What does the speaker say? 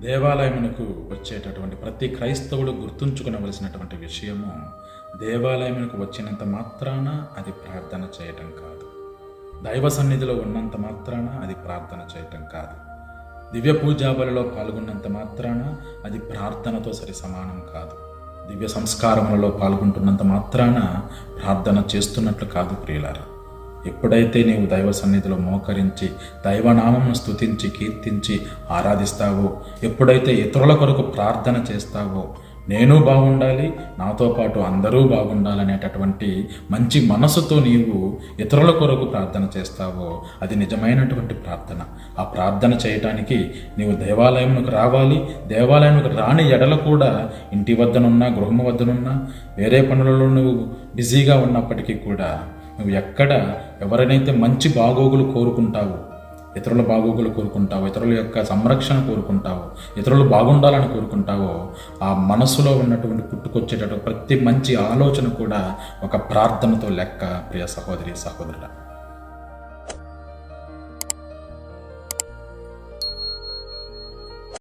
దేవాలయమునకు వచ్చేటటువంటి ప్రతి క్రైస్తవుడు గుర్తుంచుకునవలసినటువంటి విషయము, దేవాలయమునకు వచ్చినంత మాత్రాన అది ప్రార్థన చేయటం కాదు. దైవ సన్నిధిలో ఉన్నంత మాత్రాన అది ప్రార్థన చేయటం కాదు. దివ్య పూజాబలిలో పాల్గొన్నంత మాత్రాన అది ప్రార్థనతో సరి సమానం కాదు. దివ్య సంస్కారములలో పాల్గొంటున్నంత మాత్రాన ప్రార్థన చేస్తున్నట్లు కాదు ప్రియులారా. ఎప్పుడైతే నీవు దైవ సన్నిధిలో మోకరించి దైవనామమును స్తుతించి కీర్తించి ఆరాధిస్తావో, ఎప్పుడైతే ఇతరుల కొరకు ప్రార్థన చేస్తావో, నేను బాగుండాలి, నాతో పాటు అందరూ బాగుండాలనేటటువంటి మంచి మనసుతో నీవు ఇతరుల కొరకు ప్రార్థన చేస్తావో, అది నిజమైనటువంటి ప్రార్థన. ఆ ప్రార్థన చేయటానికి నీవు దేవాలయంకు రావాలి. దేవాలయంకు రాని ఎడల కూడా ఇంటి వద్దనున్నా, గృహం వద్దనున్నా, వేరే పనులలో నువ్వు బిజీగా ఉన్నప్పటికీ కూడా నువ్వు ఎక్కడ ఎవరినైతే మంచి బాగోగులు కోరుకుంటావో, ఇతరుల బాగోగులు కోరుకుంటావో, ఇతరుల యొక్క సంరక్షణ కోరుకుంటావో, ఇతరులు బాగుండాలని కోరుకుంటావో, ఆ మనసులో ఉన్నటువంటి పుట్టుకొచ్చేటటువంటి ప్రతి మంచి ఆలోచన కూడా ఒక ప్రార్థనతో లెక్క ప్రియ సహోదరి సహోదరుడా.